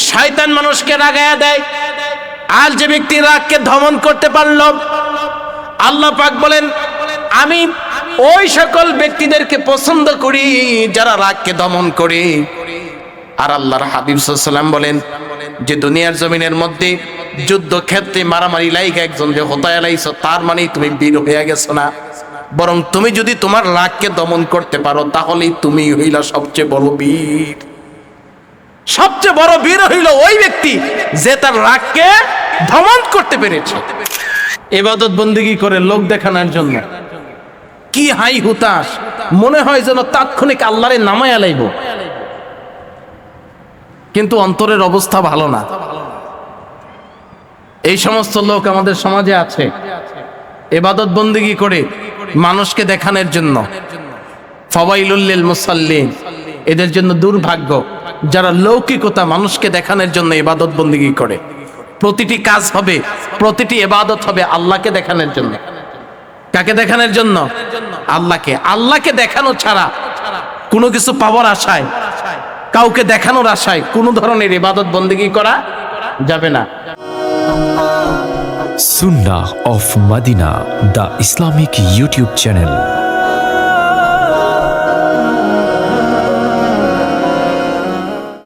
শয়তান মানুষকে রাগায়া দেয়। আর যে ব্যক্তি রাগকে দমন করতে পারল, আল্লাহ পাক বলেন আমি ওই সকল ব্যক্তিদেরকে পছন্দ করি যারা রাগকে দমন করে। আর আল্লাহর হাবিব সাল্লাল্লাহু আলাইহি ওয়াসাল্লাম বলেন যে দুনিয়ার জমিনের মধ্যে যুদ্ধক্ষেত্রে মারামারি লাইগা একজন যে হতায় লাইছো, তার মানে তুমি বীর হয়ে গেছো না, বরং তুমি যদি তোমার রাগকে দমন করতে পারো তাহলেই তুমি হইলা সবচেয়ে বড় বীর। সবচেয়ে বড় বীর হইল ওই ব্যক্তি যে তার রাগকে দমন করতে পেরেছে। ইবাদত বন্দেগী করে লোক দেখানোর জন্য কি হাই হুতাশ, মনে হয় যেন তাৎক্ষণিক আল্লাহরে নামায়া লাইব, কিন্তু অন্তরের অবস্থা ভালো না। এই সমস্ত লোক আমাদের সমাজে আছে, ইবাদত বন্দেগী করে মানুষকে দেখানোর জন্য। ফাওয়াইলুল লিল মুসাল্লিন, এদের জন্য দুর্ভাগ্য যারা লৌকিকতা মানুষকে দেখানোর জন্য ইবাদত বন্দেগী করে। প্রতিটি কাজ হবে, প্রতিটি ইবাদত হবে আল্লাহকে দেখানোর জন্য। কাকে দেখানোর জন্য? আল্লাহকে। আল্লাহকে দেখানো ছাড়া কোনো কিছু পাওয়ার আশায়, কাউকে দেখানোর আশায় কোনো ধরনের ইবাদত বন্দেগী করা যাবে না। সুন্নাহ of Medina, the Islamic YouTube channel.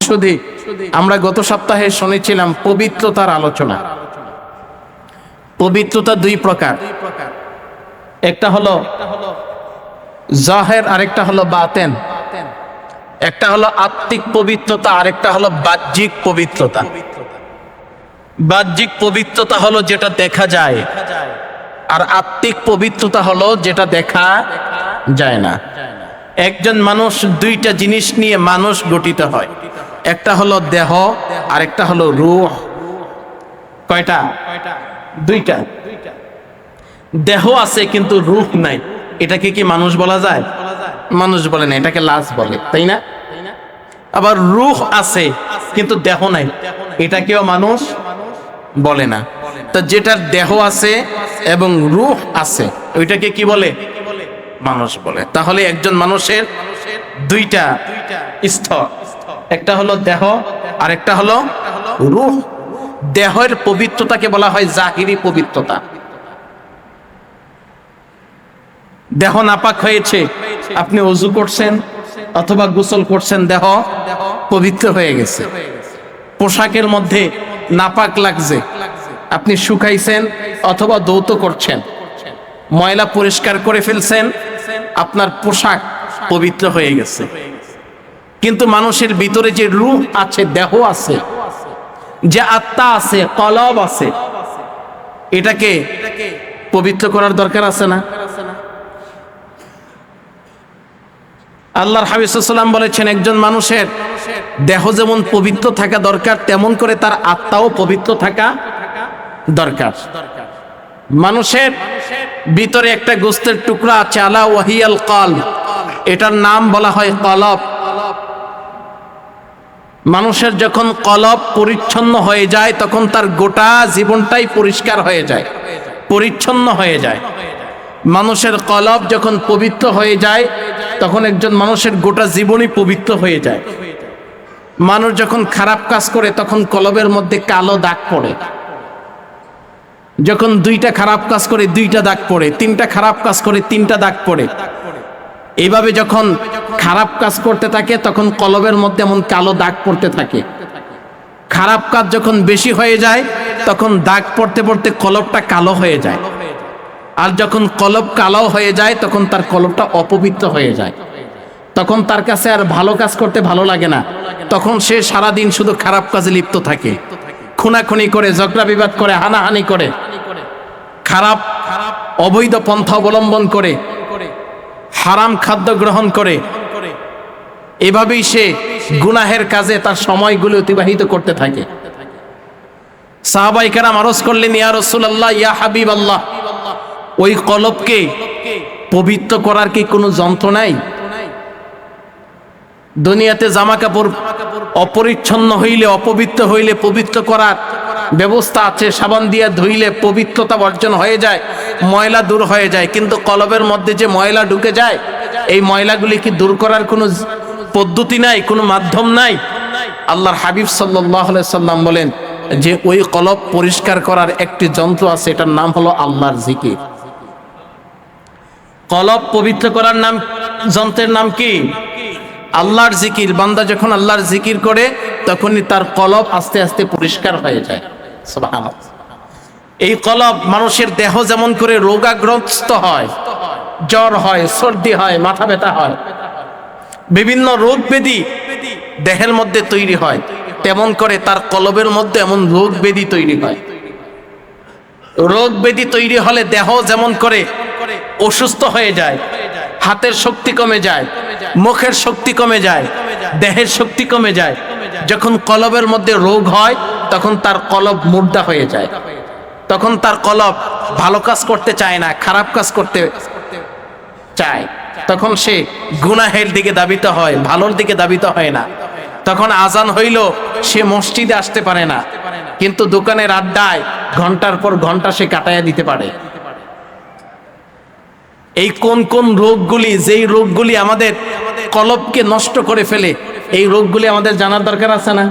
শুধু আমরা গত সপ্তাহে শুনেছিলাম পবিত্রতার আলোচনা। পবিত্রতা দুই প্রকার, একটা হলো জাহের, আরেকটা হলো বাতেন। একটা হলো আত্মিক পবিত্রতা, আরেকটা হলো বাহ্যিক পবিত্রতা। বাহ্যিক পবিত্রতা হলো যেটা দেখা যায়, আর আত্মিক পবিত্রতা হলো যেটা দেখা যায় না। একজন মানুষ দুইটা জিনিস নিয়ে মানুষ গঠিত হয়, একটা হলো দেহ আর একটা হলো রূহ। কয়টা? দুইটা। দেহ আছে কিন্তু রূহ নাই, এটাকে কি মানুষ বলা যায়? মানুষ বলে না, এটাকে লাশ বলে, তাই না? আবার রূহ আছে কিন্তু দেহ নাই, এটাকেও মানুষ বলে না। তা যেটার দেহ আছে এবং রূহ আছে ওইটাকে কি বলে? মানুষ বলে। তাহলে একজন মানুষের দুইটা স্তর, একটা হলো দেহ আর একটা হলো রূহ। দেহের পবিত্রতাকে বলা হয় জাহিরি পবিত্রতা। দেহ নাপাক হয়েছে, আপনি ওযু করছেন অথবা গোসল করছেন, দেহ পবিত্র হয়ে গেছে। পোশাকের মধ্যে নাপাক লাগছে, আপনি শুকাইছেন অথবা ধৌত করছেন, ময়লা পরিষ্কার করে ফেলছেন, আপনার পোশাক পবিত্র হয়ে গেছে। কিন্তু মানুষের ভিতরে যে রূহ আছে, দেহ আছে, যে আত্মা আছে, কলব আছে, এটাকে পবিত্র করার দরকার আছে না? আল্লাহর হাবিব সাল্লাল্লাহু আলাইহি ওয়াসাল্লাম বলেছেন একজন মানুষের দেহ যেমন পবিত্র থাকা দরকার, তেমন করে তার আত্মাও পবিত্র থাকা দরকার। মানুষের ভিতরে একটা গোস্তের টুকরা আছে, আলা ওয়াহিয়াল কলব, এটার নাম বলা হয় কলব। মানুষের যখন কলব পরিচ্ছন্ন হয়ে যায় তখন তার গোটা জীবনটাই পরিষ্কার হয়ে যায়, পরিচ্ছন্ন হয়ে যায়। মানুষের কলব যখন পবিত্র হয়ে যায় তখন একজন মানুষের গোটা জীবনই পবিত্র হয়ে যায়। মানুষ যখন খারাপ কাজ করে তখন কলবের মধ্যে কালো দাগ পড়ে। যখন দুইটা খারাপ কাজ করে দুইটা দাগ পড়ে, তিনটা খারাপ কাজ করে তিনটা দাগ পড়ে। এইভাবে যখন খারাপ কাজ করতে থাকে তখন কলবের মধ্যে এমন কালো দাগ পড়তে থাকে। খারাপ কাজ যখন বেশি হয়ে যায় তখন দাগ পড়তে পড়তে কলবটা কালো হয়ে যায়। আর যখন কলব কালো হয়ে যায় তখন তার কলবটা অপবিত্র হয়ে যায়। তখন তার কাছে আর ভালো কাজ করতে ভালো লাগে না, তখন সে সারাদিন শুধু খারাপ কাজে লিপ্ত থাকে, খুনাখুনি করে, ঝগড়া বিবাদ করে, হানাহানি করে, খারাপ অবৈধ পন্থা অবলম্বন করে, হারাম খাদ্য গ্রহণ করে। এভাবেই সে গুনাহের কাজে তার সময়গুলো অতিবাহিত করতে থাকে। সাহাবায়ে কেরাম আরজ করলেন, ইয়া রাসূলুল্লাহ, ইয়া হাবিবাল্লাহ, ওই কলবকে পবিত্র করার কি কোনো যন্ত্র নাই? দুনিয়াতে জামা কাপড় অপরিচ্ছন্ন হইলে, অপবিত্র হইলে পবিত্র করার ব্যবস্থা আছে, সাবান দিয়ে ধুইলে পবিত্রতা অর্জন হয়ে যায়, ময়লা দূর হয়ে যায়। কিন্তু কলবের মধ্যে যে ময়লা ঢুকে যায়, এই ময়লাগুলি কি দূর করার কোনো পদ্ধতি নাই, কোনো মাধ্যম নাই? আল্লাহর হাবিব সাল্লাল্লাহু আলাইহি সাল্লাম বলেন যে ওই কলব পরিষ্কার করার একটি যন্ত্র আছে, এটার নাম হলো আল্লাহর জিকির। কলব পবিত্র করার নাম, যন্ত্রের নাম কি? আল্লাহর জিকির। বান্দা যখন আল্লাহর জিকির করে তখনই তার কলব আস্তে আস্তে পরিষ্কার হয়ে যায়। সুবহানাল্লাহ। এই কলব মানুষের দেহ যেমন করে রোগাগ্রস্ত হয়, জ্বর হয়, সর্দি হয়, মাথা ব্যথা হয়, বিভিন্ন রোগ ব্যাধি দেহের মধ্যে তৈরি হয়, তেমন করে তার কলবের মধ্যে এমন রোগ ব্যাধি তৈরি হয়। রোগ ব্যাধি তৈরি হলে দেহ যেমন করে অসুস্থ হয়ে যায়, হাতের শক্তি কমে যায়, মুখের শক্তি কমে যায়, দেহের শক্তি কমে যায়। যখন কলবের মধ্যে রোগ হয় তখন তার কলব মুর্দা হয়ে যায়, তখন তার কলব ভালো কাজ করতে চায় না, খারাপ কাজ করতে চায়। তখন সে গুনাহের দিকে ধাবিত হয়, ভালোর দিকে ধাবিত হয় না। তখন আজান হইল সে মসজিদে আসতে পারে না, কিন্তু দোকানের আড্ডায় ঘন্টার পর ঘন্টা সে কাটাইয়া দিতে পারে। এই কোন কোন রোগগুলি, যেই রোগগুলি আমাদের কলবকে নষ্ট করে ফেলে, এই রোগগুলি আমাদের জানার দরকার আছে না?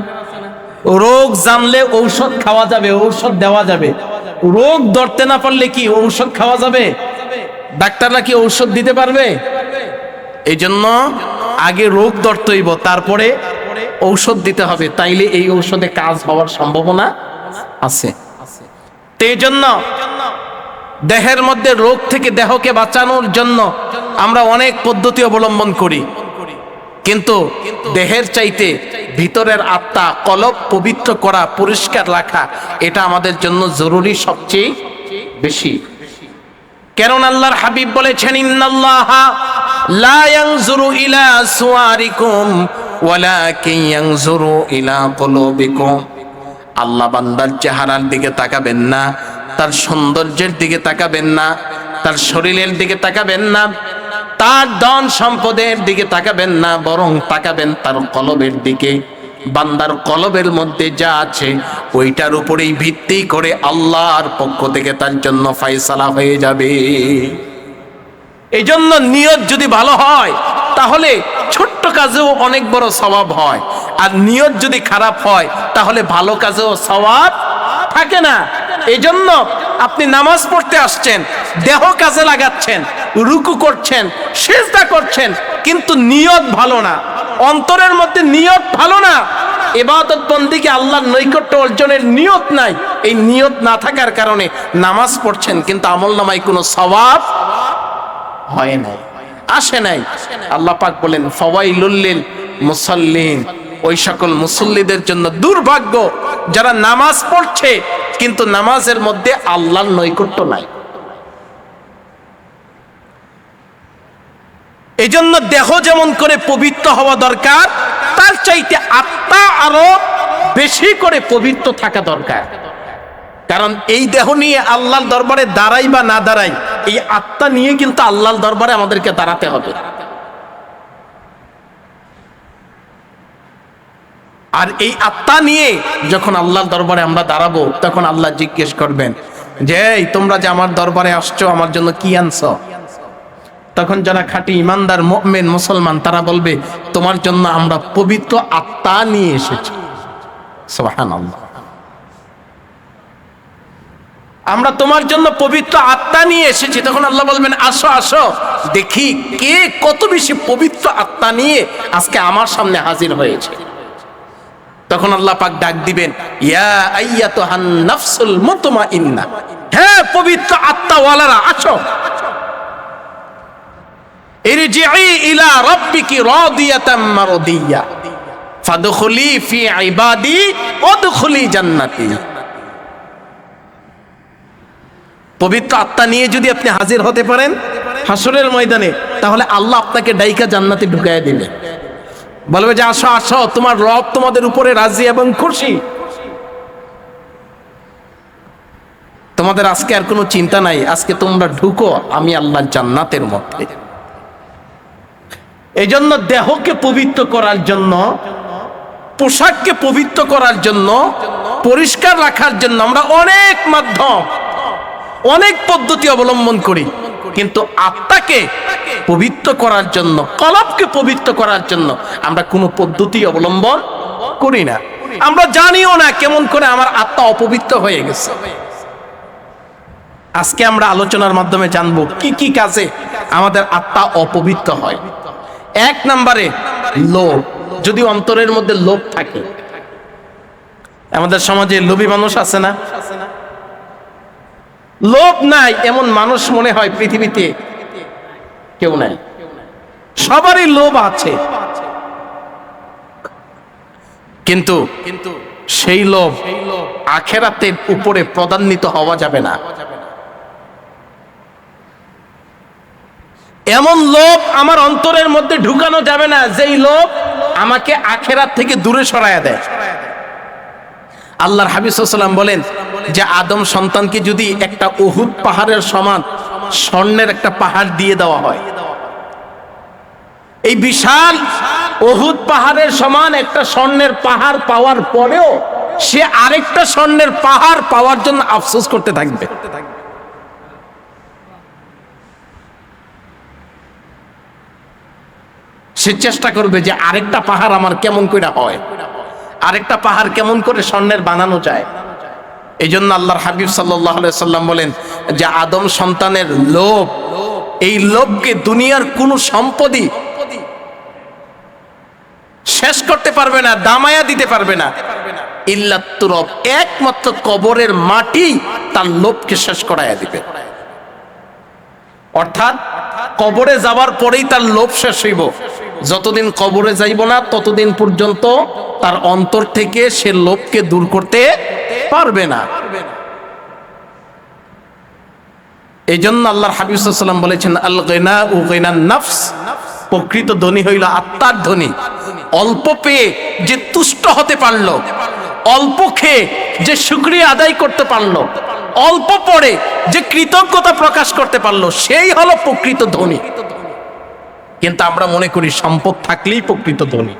রোগ জানলে ঔষধ খাওয়া যাবে, ঔষধ দেওয়া যাবে। রোগ ধরতে না পারলে কি ঔষধ খাওয়া যাবে? ডাক্তাররা কি ঔষধ দিতে পারবে? এই জন্য আগে রোগ ধরতে হইব, তারপরে ঔষধ দিতে হবে, তাইলে এই ঔষধে কাজ হওয়ার সম্ভাবনা আছে। তো এই জন্য দেহের মধ্যে রোগ থেকে দেহকে বাঁচানোর জন্য আমরা অনেক পদ্ধতি অবলম্বন করি, কিন্তু দেহের চাইতে ভিতরের আত্মা, কলব পবিত্র করা, পরিষ্কার রাখা, এটা আমাদের জন্য জরুরি সবচেয়ে বেশি। কারণ আল্লাহর হাবিব বলেছেন, ইন্নাল্লাহা লা ইয়ানজুরু ইলা সুওয়ারিকুম ওয়ালাকিন ইয়ানজুরু ইলা কুলুবিকুম। আল্লাহ বান্দার চেহারার দিকে তাকাবেন না, তার সৌন্দর্যের দিকে তাকাবেন না, তার শরীরের দিকে তাকাবেন না, তার ধন সম্পদের দিকে তাকাবেন না, বরং তাকাবেন তার কলবের দিকে। বান্দার কলবের মধ্যে যা আছে ওইটার উপরেই ভিত্তি করে আল্লাহর পক্ষ থেকে তার জন্য ফয়সালা হয়ে যাবে। এই জন্য নিয়ত যদি ভালো হয় তাহলে ছোট্ট কাজেও অনেক বড় সওয়াব হয়, আর নিয়ত যদি খারাপ হয় তাহলে ভালো কাজেও সওয়াব থাকে না। এই জন্য আপনি নামাজ পড়তে আসছেন, দেহ কাজে লাগাচ্ছেন, রুকু করছেন, সিজদা করছেন, কিন্তু নিয়ত ভালো না, অন্তরের মধ্যে নিয়ত ভালো না, ইবাদত বন্দেগী আল্লাহর নৈকট্য অর্জনের নিয়ত নাই। এই নিয়ত না থাকার কারণে নামাজ পড়ছেন কিন্তু আমলনামায় কোনো সওয়াব হয় নাই, আসে নাই। আল্লাহ পাক বলেন, ফাওয়াইলুল লিল মুসাল্লিন, ওই সকল মুসল্লিদের জন্য দুর্ভাগ্য যারা নামাজ পড়ছে কিন্তু নামাজের মধ্যে আল্লাহর নৈকট্য নাই। এই জন্য দেহ যেমন করে পবিত্র হওয়া দরকার, তার চাইতে আত্মা আরো বেশি করে পবিত্র থাকা দরকার। কারণ এই দেহ নিয়ে আল্লাহর দরবারে দাঁড়াই বা না দাঁড়াই, এই আত্মা নিয়ে কিন্তু আল্লাহর দরবারে আমাদেরকে দাঁড়াতে হবে। আর এই আত্মা নিয়ে যখন আল্লাহর দরবারে আমরা দাঁড়াবো, তখন আল্লাহ জিজ্ঞেস করবেন যে তোমরা যে আমার দরবারে আসছো আমার জন্য কি আনছো? তখন যারা খাঁটি ইমানদার মুমিন মুসলমান তারা বলবে, তোমার জন্য আমরা পবিত্র আত্মা নিয়ে এসেছি। সুবহানাল্লাহ। আমরা তোমার জন্য পবিত্র আত্মা নিয়ে এসেছি। তখন আল্লাহ বলবেন, আসো আসো, দেখি কে কত বেশি পবিত্র আত্মা নিয়ে আজকে আমার সামনে হাজির হয়েছে। তখন আল্লাহ পাক ডাক দিবেন, ইয়া আইয়াতুহান নাফসুল মুতমাইন্নাহ, হ্যাঁ পবিত্র আত্মাওয়ালারা আসো। ইরজিই ইলা রাব্বিকি রাদিয়াতাম মারদিয়া ফাদখুলি ফি ইবাদি ওয়াদখুলি জান্নাতি। পবিত্র আত্মা নিয়ে যদি আপনি হাজির হতে পারেন হাসরের ময়দানে, তাহলে আল্লাহ আপনাকে ডাইকা জান্নাতে ঢুকাইয়া দিবে, বলবে যে আসো আসো, তোমার রব তোমাদের উপরে রাজি এবং খুশি। তোমাদের আজকে আর কোনো চিন্তা নাই, আজকে তোমরা ঢুকো আমি আল্লাহর জান্নাতের মধ্যে। এই জন্য দেহকে পবিত্র করার জন্য, পোশাককে পবিত্র করার জন্য, পরিষ্কার রাখার জন্য আমরা অনেক মাধ্যম, অনেক পদ্ধতি অবলম্বন করি, কিন্তু আত্মাকে পবিত্র করার জন্য, কলবকে পবিত্র করার জন্য আমরা কোনো পদ্ধতি অবলম্বন করি না। আমরা জানিও না কেমন করে আমার আত্মা অপবিত্র হয়ে গেছে। আজকে আমরা আলোচনার মাধ্যমে জানবো কি কি কাজে আমাদের আত্মা অপবিত্র হয়। এক নম্বরে লোভ। যদি অন্তরের মধ্যে লোভ থাকে, আমাদের সমাজে লোভী মানুষ আছে না? লোভ নাই এমন মানুষ মনে হয় পৃথিবীতে কেউ নাই। সবারই লোভ আছে, কিন্তু সেই লোভ আখিরাতের উপরে প্রাধান্বিত হওয়া যাবে না। এমন লোভ আমার অন্তরের মধ্যে ঢুকানো যাবে না যেই লোভ আমাকে আখিরাত থেকে দূরে সরায়া দেয়। আল্লাহর হাবিব সাল্লাল্লাহু আলাইহি ওয়াসাল্লাম বলেন যে আদম সন্তানকে যদি একটা উহুদ পাহাড়ের সমান স্বর্ণের একটা পাহাড় দিয়ে দেওয়া হয়, এই বিশাল উহুদ পাহাড়ের সমান একটা স্বর্ণের পাহাড় পাওয়ার পরেও সে আরেকটা স্বর্ণের পাহাড় পাওয়ার জন্য আফসোস করতে থাকবে। সে চেষ্টা করবে যে আরেকটা পাহাড় আমার কেমন করে হয়, আরেকটা পাহাড় কেমন করে স্বর্ণের বানানো যায়। এই জন্য আল্লাহর হাবিব সাল্লাল্লাহু আলাইহি সাল্লাম বলেন যে আদম সন্তানের লোভ, এই লোভকে দুনিয়ার কোনো সম্পদই শেষ করতে পারবে না, দামায়া দিতে পারবে না। ইল্লাত তুরাব, একমাত্র কবরের মাটি তার লোভকে শেষ করাইয়া দিবে। অর্থাৎ কবরে যাওয়ার পরেই তার লোভ শেষ হইব। যতদিন কবরে যাইব না ততদিন পর্যন্ত তার অন্তর থেকে সে লোভকে দূর করতে পারবে না। এই জন্য আল্লাহর হাবিব সাল্লাল্লাহু আলাইহি ওয়াসাল্লাম বলেছেন আল গিনা ও গিনান নাফস, প্রকৃত ধনী হইল আত্মার ধনী। অল্প পেয়ে যে তুষ্ট হতে পারলো, অল্প খেয়ে যে শুকরিয়া আদায় করতে পারলো, অল্প পড়ে যে কৃতজ্ঞতা প্রকাশ করতে পারলো, সেই হলো প্রকৃত ধনী। কিন্তু আমরা মনে করি সম্পদ থাকলেই প্রকৃত ধনী।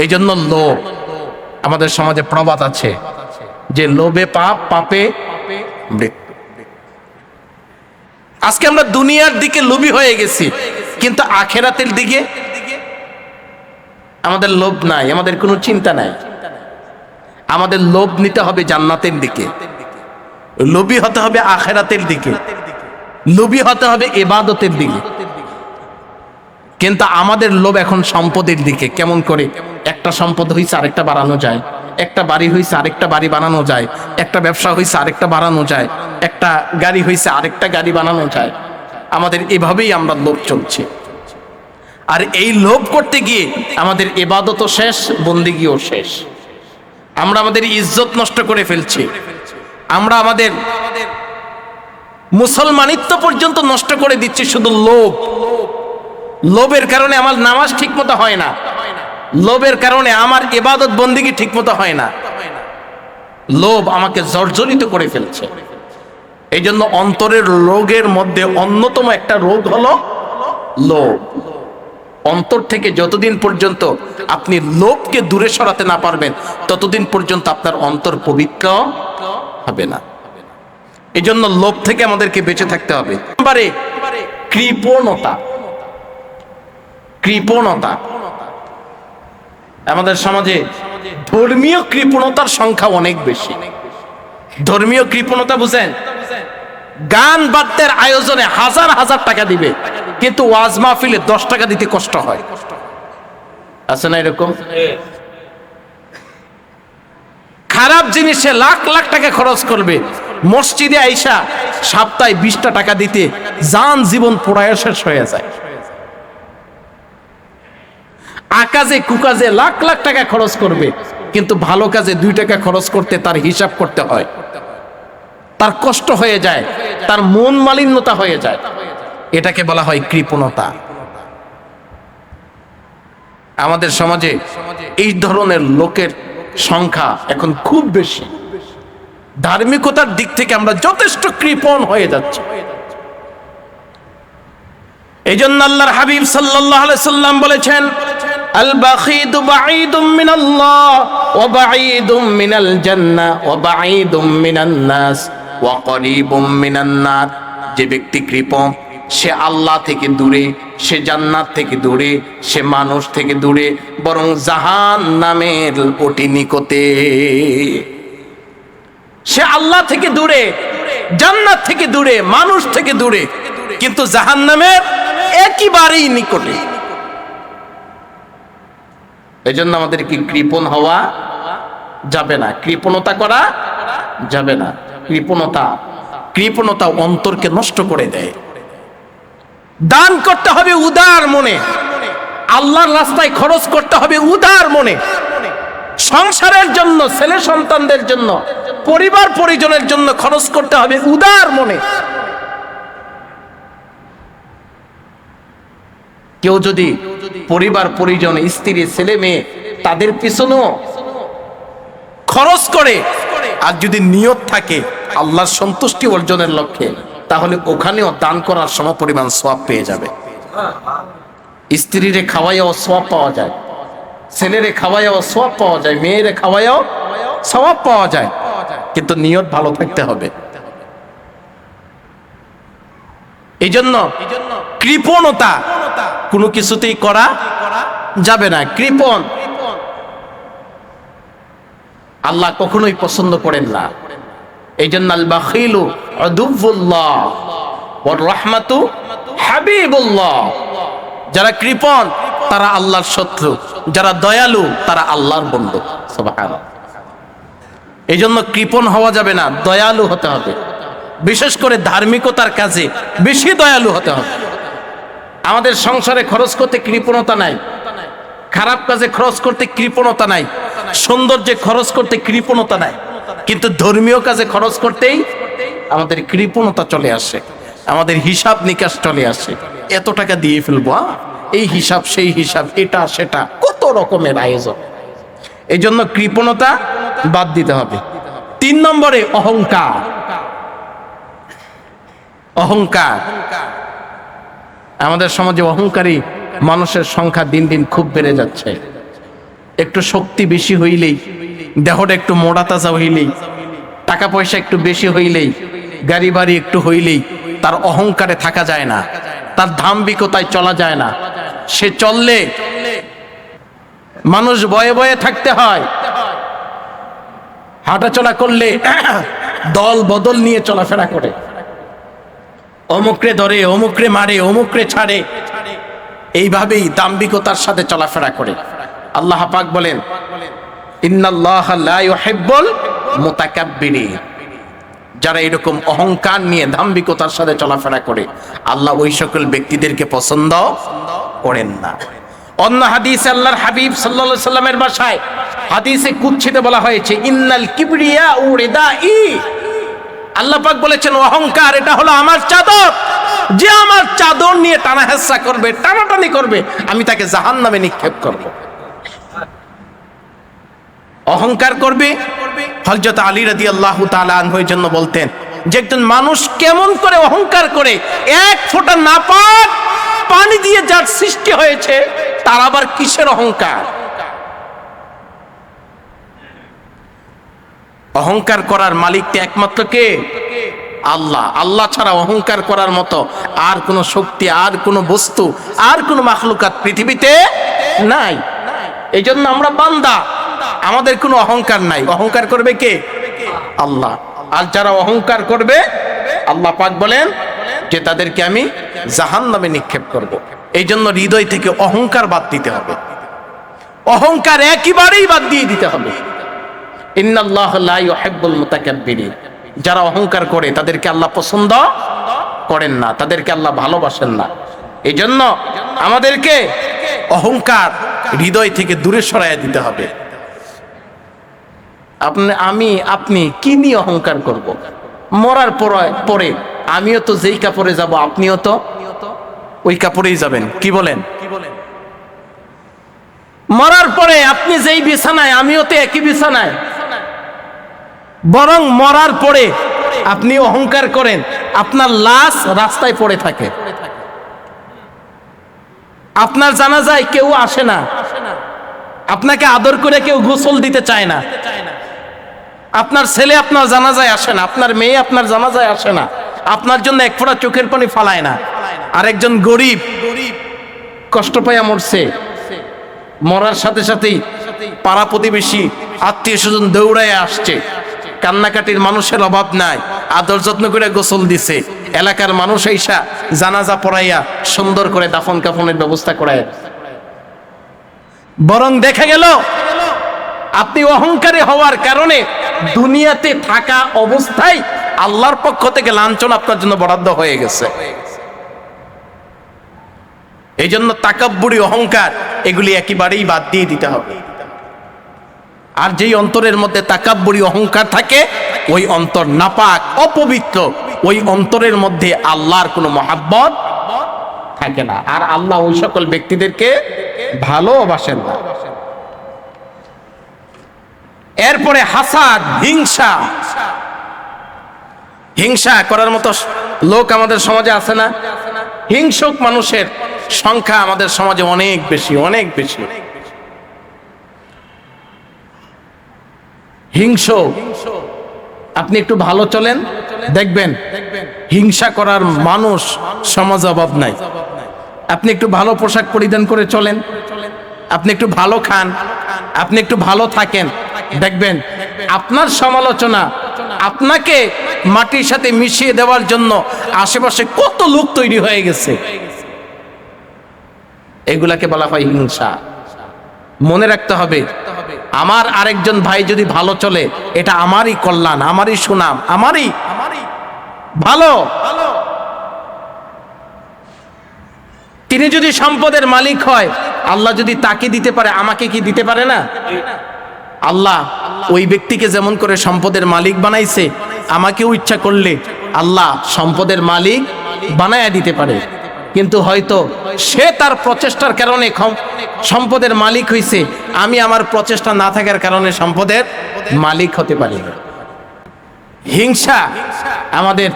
এই জন্য লোভ, আমাদের সমাজে প্রবাদ আছে যে লোভে পাপ, পাপে মৃত্যু। আজকে আমরা দুনিয়ার দিকে লোভী হয়ে গেছি, কিন্তু আখিরাতের দিকে আমাদের লোভ নাই, আমাদের কোনো চিন্তা নাই। আমাদের লোভ নিতে হবে জান্নাতের দিকে, লোভী হতে হবে আখিরাতের দিকে, লোভী হতে হবে ইবাদতের দিকে। কিন্তু আমাদের লোভ এখন সম্পদের দিকে। কেমন করে? একটা সম্পদ হইছে আরেকটা বাড়ানো যায়, একটা বাড়ি হইছে আরেকটা বাড়ি বানানো যায়, একটা ব্যবসা হইছে আরেকটা বাড়ানো যায়, একটা গাড়ি হইছে আরেকটা গাড়ি বানানো যায়। আমাদের এভাবেই আমরা লোভ চলছে। আর এই লোভ করতে গিয়ে আমাদের ইবাদতও শেষ, বন্দেগীও শেষ। আমরা আমাদের ইজ্জত নষ্ট করে ফেলছি, আমরা আমাদের মুসলমানিত্ব পর্যন্ত নষ্ট করে দিচ্ছি শুধু লোভ। লোভের কারণে আমার নামাজ ঠিক মতো হয় না, লোভের কারণে আমার ইবাদত বন্দেগী ঠিক মতো হয় না। লোভ আমাকে জর্জরিত করে ফেলছে। এই জন্য অন্তরের রোগের মধ্যে অন্যতম একটা রোগ হলো লোভ। অন্তর থেকে যতদিন পর্যন্ত আপনি লোভকে দূরে সরাতে না পারবেন ততদিন পর্যন্ত আপনার অন্তর পবিত্র হবে না। এই জন্য লোভ থেকে আমাদেরকে বেঁচে থাকতে হবে। এবারে কৃপণতা। কৃপণতা আমাদের সমাজে ধর্মীয় কৃপণতার সংখ্যা অনেক বেশি। ধর্মীয় কৃপণতা বুঝেন? গান বাদ্যের আয়োজনে হাজার হাজার টাকা দিবে, কিন্তু ওয়াজ মাহফিলে 10 টাকা দিতে কষ্ট হয়। আছে না এরকম? খারাপ জিনিসে লাখ লাখ টাকা খরচ করবে, মসজিদে আইসা সপ্তাহে 20টা টাকা দিতে জান জীবন পোড়ায় শেষ হয়ে যায়। আকাজে কুকাজে লাখ লাখ টাকা খরচ করবে, কিন্তু ভালো কাজে 2 টাকা খরচ করতে তার হিসাব করতে হয়, তার কষ্ট হয়ে যায়, তার মন মালিন্যতা হয়ে যায়। এটাকে বলা হয় কৃপণতা। আমাদের সমাজে এই ধরনের লোকের সংখ্যা এখন খুব বেশি। ধার্মিকতার দিক থেকে আমরা যথেষ্ট কৃপণ হয়ে যাচ্ছি। এই জন্য আল্লাহর হাবিব সাল্লাল্লাহু আলাইহি সাল্লাম বলেছেন আল বাখিদু বাঈদুম মিনাল্লাহ ওয়া বাঈদুম মিনাল জান্নাহ ওয়া বাঈদুম মিনান নাস ওয়া করিবুম মিনান নার। যে ব্যক্তি কৃপণ সে আল্লাহ থেকে দূরে, সে জান্নাত থেকে দূরে, সে মানুষ থেকে দূরে, বরং জাহান্নামের অতি নিকটে। সে আল্লাহ থেকে দূরে, জান্নাত থেকে দূরে, মানুষ থেকে দূরে, কিন্তু জাহান্নামের একেবারেই নিকটে। এই জন্য আমাদেরকে কৃপণ হওয়া যাবে না, কৃপণতা করা যাবে না। কৃপণতা অন্তরকে নষ্ট করে দেয়। দান করতে হবে উদার মনে, আল্লাহর রাস্তায় খরচ করতে হবে উদার মনে, সংসারের জন্য, ছেলে সন্তানদের জন্য, পরিবার পরিজনের জন্য খরচ করতে হবে উদার মনে। কেউ যদি পরিবার পরিজন, স্ত্রী, ছেলে মেয়ে, তাদের পিছনেও খরচ করে, আর যদি নিয়ত থাকে আল্লাহর সন্তুষ্টি অর্জনের লক্ষ্যে, তাহলে ওখানেও দান করার সমপরিমাণ সওয়াব পেয়ে যাবে। স্ত্রীরে খাওয়াইও সওয়াব পাওয়া যায়, ছেলেরে খাওয়াইও সওয়াব পাওয়া যায়, মেয়েরে খাওয়াইও সওয়াব পাওয়া যায়, কিন্তু নিয়ত ভালো থাকতে হবে। এই জন্য কৃপণতা কোনো কিছুতেই করা যাবে না। কৃপণ আল্লাহ কখনোই পছন্দ করেন না। এই জন্য আল বাখিলু আদুউল্লাহ ওয়ার রাহমাতু হাবিবুল্লাহ। যারা কৃপণ তারা আল্লাহর শত্রু, যারা দয়ালু তারা আল্লাহর বন্ধু। সুবহানাল্লাহ। এই জন্য কৃপণ হওয়া যাবে না, দয়ালু হতে হবে। বিশেষ করে ধার্মিকতার কাজে বেশি দয়ালু হতে হবে। আমাদের সংসারে খরচ করতে কৃপণতা নাই, খারাপ কাজে খরচ করতে কৃপণতা নাই, সৌন্দর্যে খরচ করতে কৃপণতা নাই, কিন্তু ধর্মীয় কাজে খরচ করতেই আমাদের কৃপণতা চলে আসে, আমাদের হিসাব নিকাশ চলে আসে। এত টাকা দিয়ে ফেলবো, এই হিসাব সেই হিসাব, এটা সেটা, কত রকমের আয়োজন। এই জন্য কৃপণতা বাদ দিতে হবে। 3 নম্বরে অহংকার। অহংকার, আমাদের সমাজে অহংকারী মানুষের সংখ্যা দিন দিন খুব বেড়ে যাচ্ছে। একটু শক্তি বেশি হইলেই, দেহটা একটু মোটা তাজা হইলেই, টাকা পয়সা একটু বেশি হইলেই, গাড়ি বাড়ি একটু হইলেই তার অহংকারে থাকা যায় না, তার দাম্ভিকতায় চলা যায় না। সে চললে মানুষ ভয়ে ভয়ে থাকতে হয়, হাঁটাচলা করলে দল বদল নিয়ে চলাফেরা করে, অমুকরে ধরে, অমুকরে মারে, অমুকরে ছাড়ে, এইভাবেই দাম্ভিকতার সাথে চলাফেরা করে। আল্লাহ পাক বলেন, ইন্নাল্লাহা লা ইউহিব্বুল মুতাকাব্বিরিন। যারা এরকম অহংকার নিয়ে দাম্ভিকতার সাথে চলাফেরা করে, আল্লাহ ওই সকল ব্যক্তিদেরকে পছন্দ করেন না। অন্য হাদিসে আল্লাহর হাবিব সাল্লাল্লাহু আলাইহি সাল্লামের ভাষায় হাদিসে কুদসিতে বলা হয়েছে, ইন্নাল কিবরিয়া উরিদাই। আল্লাহ পাক বলেছেন, অহংকার এটা হলো আমার চাদর, যে আমার চাদর নিয়ে টানা হেসা করবে, টানাটানি করবে, আমি তাকে জাহান্নামে নিক্ষেপ করব। অহংকার করবে। হযরত আলী রাদিয়াল্লাহু তাআলা আনহুর জন্য বলতেন যে একজন মানুষ কেমন করে অহংকার করে, এক ফোঁটা নাপাক পানি দিয়ে যার সৃষ্টি হয়েছে, তার আবার কিসের অহংকার? অহংকার করার মালিকটা একমাত্র কে? আল্লাহ। আল্লাহ ছাড়া অহংকার করার মতো আর কোনো শক্তি, আর কোনো বস্তু, আর কোনো মাখলুকাত পৃথিবীতে নাই। এই জন্য আমরা বান্দা, আমাদের কোনো অহংকার নাই। অহংকার করবে কে? আল্লাহ। আর যারা অহংকার করবে, আল্লাহ পাক বলেন যে তাদেরকে আমি জাহান্নামে নিক্ষেপ করব। এই জন্য হৃদয় থেকে অহংকার বাদ দিতে হবে, অহংকার একেবারেই বাদ দিয়ে দিতে হবে। ইন্নাল্লাহা লা ইউহিব্বুল মুতাকাব্বিরিন। যারা অহংকার করে তাদেরকে আল্লাহ পছন্দ করেন না, তাদেরকে আল্লাহ ভালোবাসেন না। এই জন্য আমাদেরকে অহংকার হৃদয় থেকে দূরে সরাইয়া দিতে হবে। আপনি কি নিয়ে অহংকার করব? মরার পরে আমিও তো যেই কাপড়ে যাব, আপনিও তো ওই কাপড়েই যাবেন। কি বলেন? মরার পরে আপনি যেই বিছানায়, আমিও তো একই বিছানায়। বরং মরার পরে আপনি অহংকার করেন, আপনার লাশ রাস্তায় পড়ে থাকে, আপনার জানাজায় কেউ আসে না, আপনাকে আদর করে কেউ গোসল দিতে চায় না, আপনার ছেলে আপনার জানাজায় আসে না, আপনার মেয়ে আপনার জানাজায় আসে না, আপনার জন্য এক ফোঁটা চোখের পানি ফালায় না। আরেকজন গরিব কষ্ট পাইয়া মরছে, মরার সাথে সাথেই পাড়া প্রতিবেশী আত্মীয় স্বজন দৌড়ায় আসছে, কান্নাকাটির মানুষের অভাব নাই, আদর যত্ন করে গোসল দিছে, এলাকার মানুষ আইসা জানাজা পড়াইয়া সুন্দর করে দাফন কাফনের ব্যবস্থা করায়। বরং দেখা গেল আপনি অহংকারী হওয়ার কারণে দুনিয়াতে থাকা অবস্থায় আল্লাহর পক্ষ থেকে লাঞ্ছনা আপনার জন্য বরাদ্দ হয়ে গেছে। এই জন্য তাকাব্বুরি অহংকার এগুলি একেবারেই বাদ দিয়ে দিতে হবে। আর যেই অন্তরের মধ্যে তাকাব্বুরি অহংকার থাকে ওই অন্তর নাপাক, অপবিত্র, ওই অন্তরের মধ্যে আল্লাহর কোনো মহাব্বত থাকে না। আর আল্লাহ ওই সকল ব্যক্তিদেরকে ভালোবাসেন না। এরপরে হাসাদ, হিংসা। হিংসা করার মতো লোক আমাদের সমাজে আছে না? হিংসুক মানুষের সংখ্যা আমাদের সমাজে অনেক বেশি, অনেক বেশি। হিংসা, আপনি একটু ভালো চলেন, দেখবেন হিংসা করার মানুষ সমাজে অভাব নাই। আপনি একটু ভালো পোশাক পরিধান করে চলেন, আপনি একটু ভালো খান, আপনি একটু ভালো থাকেন, দেখবেন আপনার সমালোচনা, আপনাকে মাটির সাথে মিশিয়ে দেওয়ার জন্য আশেপাশে কত লোক তৈরি হয়ে গেছে। এগুলাকে বলা হয় হিংসা। মনে রাখতে হবে, আমার আরেকজন ভাই যদি ভালো চলে, এটা আমারই কল্যাণ, আমারই সুনাম, আমারই ভালো। তিনি যদি সম্পদের মালিক হয়, আল্লাহ যদি তাকে দিতে পারে, আমাকে কি দিতে পারে না? আল্লাহ ওই ব্যক্তিকে যেমন করে সম্পদের মালিক বানাইছে, আমাকেও ইচ্ছা করলে আল্লাহ সম্পদের মালিক বানায়া দিতে পারে। কিন্তু হয়তো সে তার প্রচেষ্টার কারণে সম্পদের মালিক হইছে, আমি আমার প্রচেষ্টা না থাকার কারণে সম্পদের মালিক হতে পারি না। হিংসা আমাদের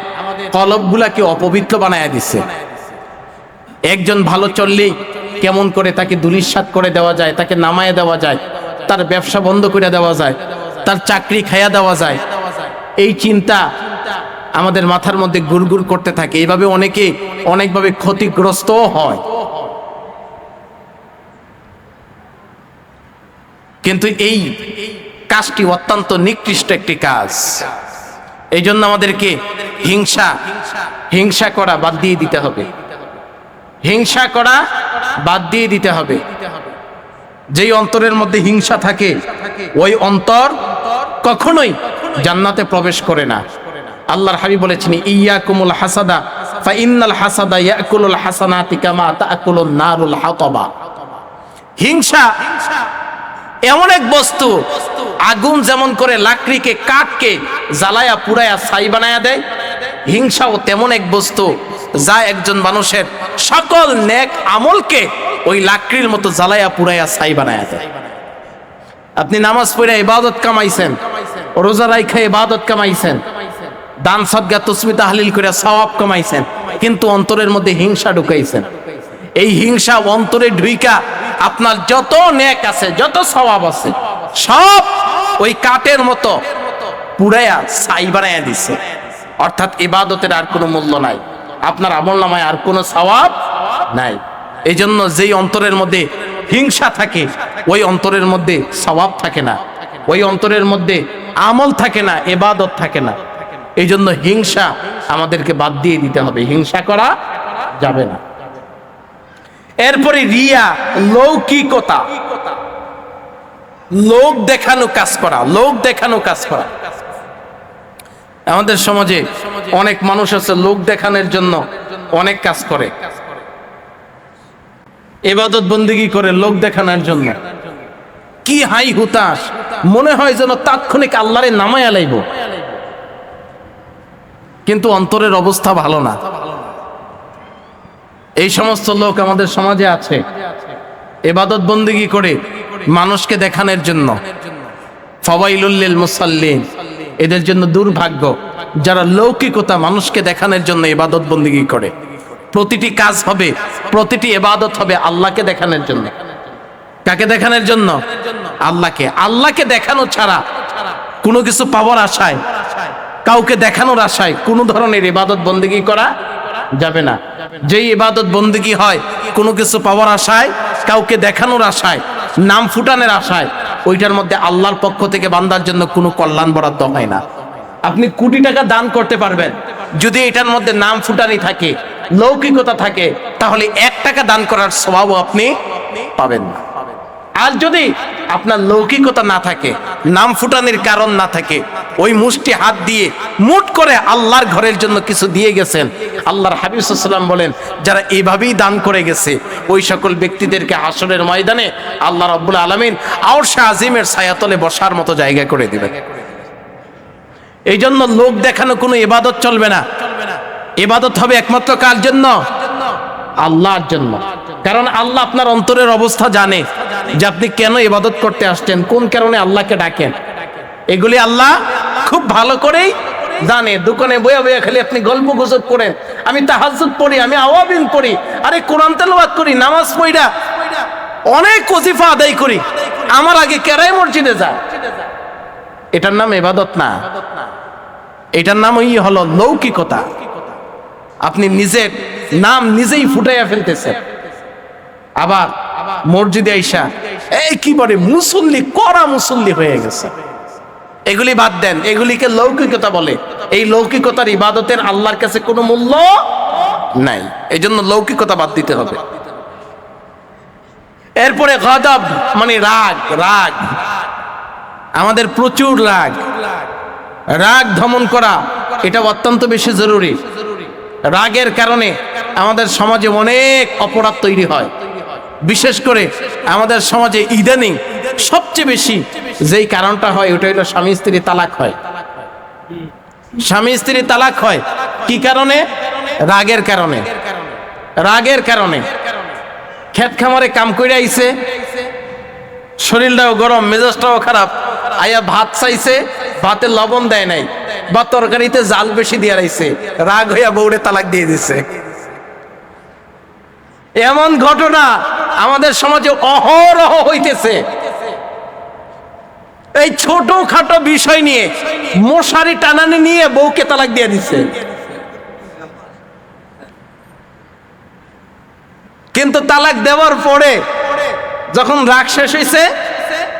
কলবগুলাকে অপবিত্র বানায়া দিছে। একজন ভালো চললেই কেমন করে তাকে দুলিশাত করে দেওয়া যায়, তাকে নামায় দেওয়া যায়, তার ব্যবসা বন্ধ করে দেওয়া যায়, তার চাকরি খাইয়া দেওয়া যায়, এই চিন্তা আমাদের মাথার মধ্যে গুড়গুড় করতে থাকে। এইভাবে অনেকে অনেকভাবে ক্ষতিগ্রস্তও হয়। কিন্তু এই কাজটি অত্যন্ত নিকৃষ্ট একটি কাজ। এই জন্য আমাদেরকে হিংসা করা বাদ দিয়ে দিতে হবে। হিংসা করা বাদ দিয়ে দিতে হবে। যেই অন্তরের মধ্যে হিংসা থাকে, ওই অন্তর কখনোই জান্নাতে প্রবেশ করে না। আল্লাহর হাবিব বলেছেন, ইয়াকুমুল হাসাদা ফা ইন্নাল হাসাদা ইয়াকুলুল হাসানাতি কামা তাকুলুন নারুল হাতাবা। হিংসা এমন এক বস্তু, আগুন যেমন করে লাকড়িকে, কাঠকে জ্বালায়া পুরায়া ছাই বানায়া দেয়, হিংসাও তেমন এক বস্তু যা একজন মানুষের সকল নেক আমলকে ওই লাকড়ির মতো জ্বালায়া পুরায়া ছাই বানায়া দেয়। আপনি নামাজ পড়ে ইবাদত কামাইছেন, রোজা রাইখা ইবাদত কামাইছেন, দান সদকা তাসবিহ তাহলিল করে সওয়াব কামাইছেন, কিন্তু অন্তরের মধ্যে হিংসা ঢুকাইছেন। এই হিংসা অন্তরে ঢুইকা আপনার যত নেক আছে, যত সওয়াব আছে, সব ওই কাঠের মতো পুরায়া ছাই বানায়া দিছে। অর্থাৎ ইবাদতের আর কোনো মূল্য নাই, আপনার আমলনামায় আর কোনো সওয়াব নাই। এই জন্য যেই অন্তরের মধ্যে হিংসা থাকে, ওই অন্তরের মধ্যে সওয়াব থাকে না, ওই অন্তরের মধ্যে আমল থাকে না, ইবাদত থাকে না। এই জন্য হিংসা আমাদেরকে বাদ দিয়ে দিতে হবে, হিংসা করা যাবে না। এরপরে রিয়া, লৌকিকতা, লোক দেখানো কাজ করা, লোক দেখানো কাজ করা। আমাদের সমাজে অনেক মানুষ আছে লোক দেখানোর জন্য অনেক কাজ করে, ইবাদত বন্দেগী করে লোক দেখানোর জন্য। কি হাই হুতাশ, মনে হয় যেন তাৎক্ষণিক আল্লাহরে নামায়া লাইব, কিন্তু অন্তরের অবস্থা ভালো না। এই সমস্ত লোক আমাদের সমাজে আছে, ইবাদত বন্দেগী করে মানুষকে দেখানোর জন্য। ফাওয়াইলুল লিল মুসাল্লিন, এদের জন্য দুর্ভাগ্য যারা লৌকিকতা মানুষকে দেখানোর জন্য ইবাদত বন্দেগী করে। প্রতিটি কাজ হবে, প্রতিটি ইবাদত হবে আল্লাহকে দেখানোর জন্য। কাকে দেখানোর জন্য? আল্লাহকে। আল্লাহকে দেখানো ছাড়া কোনো কিছু পাওয়ার আশায়, কাউকে দেখানোর আশায় কোনো ধরনের ইবাদত বন্দেগী করা যাবে না। যেই ইবাদত বন্দেগী হয় কোনো কিছু পাওয়ার আশায়, কাউকে দেখানোর আশায়, নাম ফুটানোর আশায়, ওইটার মধ্যে আল্লাহর পক্ষ থেকে বান্দার জন্য কোনো কল্যাণ বরাদ্দ হয় না। আপনি কোটি টাকা দান করতে পারবেন, যদি এটার মধ্যে নাম ফুটানি থাকে, লৌকিকতা থাকে, তাহলে 1 টাকা দান করার স্বভাবও আপনি পাবেন না। আর যদি আপনার লৌকিকতা না থাকে, নাম ফুটানির কারণ না থাকে, ওই মুষ্টি হাত দিয়ে মুট করে আল্লাহর ঘরের জন্য কিছু দিয়ে গেছেন, আল্লাহর হাবিব সাল্লাল্লাহু আলাইহি ওয়াসাল্লাম বলেন যারা এইভাবেই দান করে গেছে ওই সকল ব্যক্তিদেরকে হাসরের ময়দানে আল্লাহ রাব্বুল আলামিন আরশে আজিমের ছায়াতলে বসার মতো জায়গা করে দিবেন। এই জন্য লোক দেখানো কোনো ইবাদত চলবে না। ইবাদত হবে একমাত্র কার জন্য? আল্লাহর জন্য। কারণ আল্লাহ আপনার অন্তরের অবস্থা জানে যে আপনি কেন ইবাদত করতে আসছেন, কোন কারণে আল্লাহকে ডাকেন, এগুলি আল্লাহ খুব ভালো করেই জানে। দোকানে বইয়া বইয়া খালি আপনি গল্প গুজব করেন, আমি তাহাজ্জুদ পড়ি, আমি আওয়াবিন পড়ি, আরে কোরআন তেলাওয়াত করি, নামাজ পড়া, অনেক ওজিফা আদায় করি, আমার আগে কেরাই মসজিদে যায়, এটার নাম ইবাদত না, এটার নাম হলো লৌকিকতা। আপনি নিজের নাম নিজেই ফুটাইয়া ফেলতেছেন। আবার মসজিদে আইসা এই কি বলে মুসল্লি, করা মুসল্লি হয়ে গেছে, এগুলি বাদ দেন, এগুলিকে লৌকিকতা বলে। এই লৌকিকতার ইবাদতের আল্লাহর কাছে কোনো মূল্য নাই, এই জন্য লৌকিকতা বাদ দিতে হবে। এরপরে গজব মানে রাগ। রাগ আমাদের প্রচুর রাগ, রাগ দমন করা এটা অত্যন্ত বেশি জরুরি। রাগের কারণে আমাদের সমাজে অনেক অপরাধ তৈরি হয়। বিশেষ করে আমাদের সমাজে ইদানিং সবচেয়ে বেশি যেই কারণটা হয় ওটা হলো স্বামী স্ত্রী তালাক হয়। স্বামী স্ত্রী তালাক হয় কি কারণে? রাগের কারণে। রাগের কারণে ক্ষেত খামারে কাম করে আইছে, শরীরটাও গরম, মেজাজটাও খারাপ, আয়া ভাত চাইছে, ভাতে লবণ দেয় নাই, বা তরকারিতে জাল বেশি দিয়ে রাইছে, রাগ হইয়া বউরে তালাক দিয়ে দিছে। এমন ঘটনা আমাদের সমাজে অহরহ হইতেছে। এই ছোটখাটো বিষয় নিয়ে মশারি টানানি নিয়ে বউকে তালাক দিয়ে দিছে। কিন্তু তালাক দেওয়ার পরে যখন রাগ শেষ হয়েছে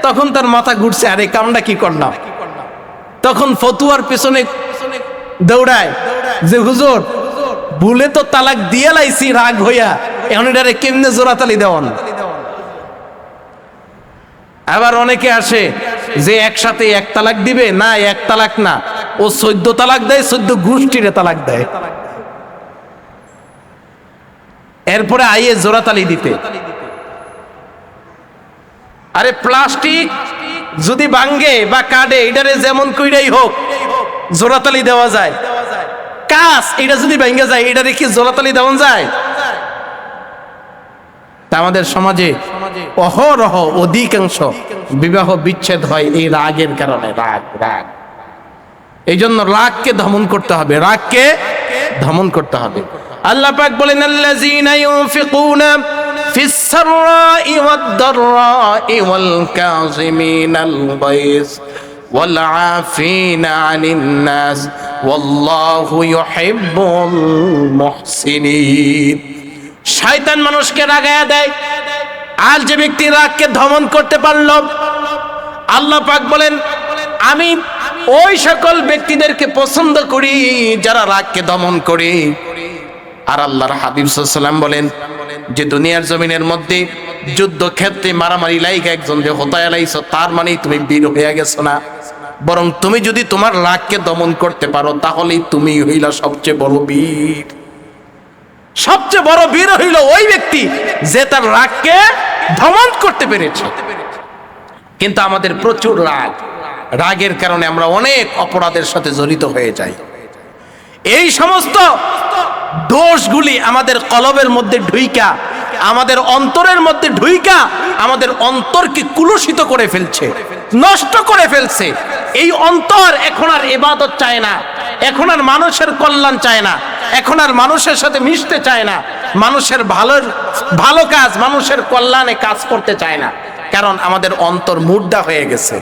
তখন তার মাথা ঘুরছে, আরে কামটা কি করলাম। তখন ফতুয়ার পেছনে দৌড়ায় যে হুজুর ভুলে তো তালাক দিয়ে লাইছি রাগ হইয়া, এখন এটারে কেমনে জোড়াতালি দেওয়ান। আবার অনেকে আসে যে একসাথে 1 তালাক দিবে, না 1 তালাক না, ও 14 তালাক দেয়, 14 গোষ্ঠীরে তালাক দেয়। এরপরে আইয়ে জোড়াতালি দিতে। আরে প্লাস্টিক যদি ভাঙ্গে বা কাটে, এটারে যেমন কইরাই হোক জোড়াতালি দেওয়া যায়। কাজ এটা যদি ভেঙে যায়, এটারে কি জোড়াতালি দেওয়া যায়? তা আমাদের সমাজে অহরহ অধিকাংশ বিবাহ বিচ্ছেদ হয় এই রাগের কারণে। রাগ রাগ এই জন্য রাগকে দমন করতে হবে, রাগকে দমন করতে হবে। আল্লাহ পাক বলেন আল্লাযীনা ইউনফিকুনা ফিস সাররাই ওয়াদ দাররাই ওয়াল কাযিমিনাল গায়জ ওয়াল আফিনা আনিন নাস ওয়াল্লাহু ইউহিব্বুল মুহসিনিন। শয়তান মানুষকে রাগায়া দেয়, আর যে ব্যক্তি রাগকে দমন করতে পারল, আল্লাহ পাক বলেন আমি ওই সকল ব্যক্তিদেরকে পছন্দ করি যারা রাগকে দমন করে। আর আল্লাহর হাবিব সাল্লাল্লাহু আলাইহি ওয়াসাল্লাম বলেন যে দুনিয়ার জমিনের মধ্যে যুদ্ধক্ষেত্রে মারামারি লাইগা একজন যে হতায় লাইছো, তার মানে তুমি বীর হয়ে গেছো না, বরং তুমি যদি তোমার রাগকে দমন করতে পারো তাহলেই তুমি হইলা সবচেয়ে বড় বীর। সবচেয়ে বড় বীর হইল ওই ব্যক্তি যে তার রাগকে দমন করতে পেরেছে। কিন্তু আমাদের প্রচুর রাগ, রাগের কারণে আমরা অনেক অপরাধের সাথে জড়িত হয়ে যাই। এই সমস্ত দোষগুলি আমাদের কলবের মধ্যে ঢুইকা, আমাদের অন্তরের মধ্যে ঢুইকা আমাদের অন্তরকে কুলুষিত করে ফেলছে, নষ্ট করে ফেলছে। এই অন্তর এখন আর ইবাদত চায় না, এখন আর মানুষের কল্যাণ চায় না, এখন আর মানুষের সাথে মিশতে চায় না, মানুষের ভালো কাজ, মানুষের কল্যাণে কাজ করতে চায় না। কারণ আমাদের অন্তর মুর্দা হয়ে গেছে,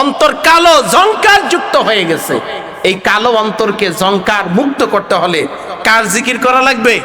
অন্তর কালো জংকার যুক্ত হয়ে গেছে। এই কালো অন্তরকে জংকার মুক্ত করতে হলে কার জিকির করা লাগবে?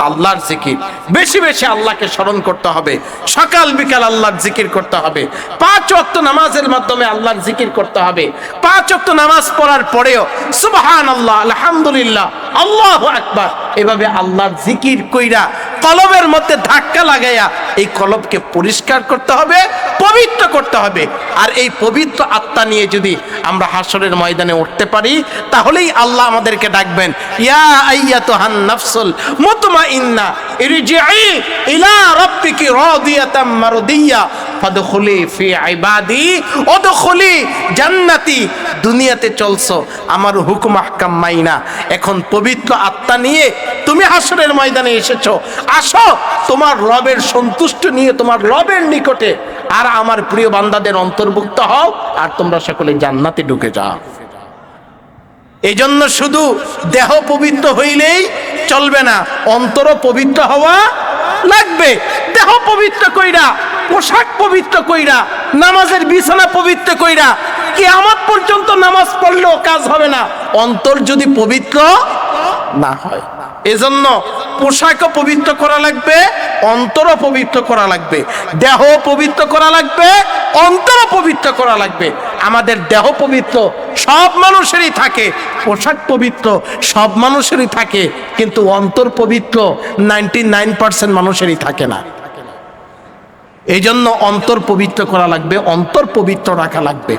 আল্লাহর জিকির। বেশি বেশি আল্লাহকে স্মরণ করতে হবে, সকাল বিকাল আল্লাহর জিকির করতে হবে, 5 ওয়াক্ত নামাজের মাধ্যমে আল্লাহর জিকির করতে হবে। 5 ওয়াক্ত নামাজ পড়ার পরেও সুবহানাল্লাহ, আলহামদুলিল্লাহ, আল্লাহু আকবার, এভাবে আল্লাহর জিকির কইরা কলবের মধ্যে ধাক্কা লাগাইয়া এই কলবকে পরিষ্কার করতে হবে, পবিত্র করতে হবে। আর এই পবিত্র আত্মা নিয়ে যদি আমরা হাসরের ময়দানে উঠতে পারি, তাহলেই আল্লাহ আমাদেরকে ডাকবেন, ইয়া আইয়াতুহান নাফসুল মুতমাইন্না ইরজিই ইলা রাব্বিকি রাদিয়াতাম মারদিয়া ফাদখুলি ফি ইবাদি ওয়াদখুলি জান্নাতি। দুনিয়াতে চলছো আমার হুকুম আহকাম মাইনা, এখন পবিত্র আত্মা নিয়ে তুমি হাসরের ময়দানে এসেছো, আসো তোমার রবের সন্তুষ্টি নিয়ে তোমার রবের নিকটে, আর আমার প্রিয় বান্দাদের অন্তর্ভুক্ত হও, আর তোমরা সকলে জান্নাতে ঢুকে যাও। এই জন্য শুধু দেহ পবিত্র হইলেই চলবে না, অন্তরও পবিত্র হওয়া লাগবে। দেহ পবিত্র কইরা, পোশাক পবিত্র কইরা, নামাজের বিছানা পবিত্র কইরা কিয়ামত পর্যন্ত নামাজ পড়লেও কাজ হবে না, অন্তর যদি পবিত্র না হয়। এজন্য পোশাকও পবিত্র করা লাগবে, অন্তরও পবিত্র করা লাগবে, দেহ পবিত্র করা লাগবে, অন্তরও পবিত্র করা লাগবে। আমাদের দেহ পবিত্র সব মানুষেরই থাকে, পোশাক পবিত্র সব মানুষেরই থাকে, কিন্তু অন্তর পবিত্র 99% মানুষেরই থাকে না। এই জন্য অন্তর পবিত্র করা লাগবে, অন্তর পবিত্র রাখা লাগবে।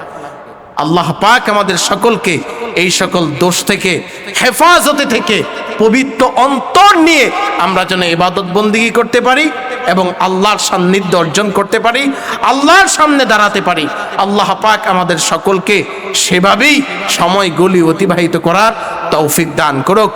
আল্লাহ পাক আমাদের সকলকে এই সকল দোষ থেকে, হেফাজতে থেকে, পবিত্র অন্তর নিয়ে আমরা যেন ইবাদত বন্দেগী করতে পারি এবং আল্লাহর সান্নিধ্য অর্জন করতে পারি, আল্লাহর সামনে দাঁড়াতে পারি। আল্লাহ পাক আমাদের সকলকে সেভাবেই সময়গুলি অতিবাহিত করার তৌফিক দান করুক।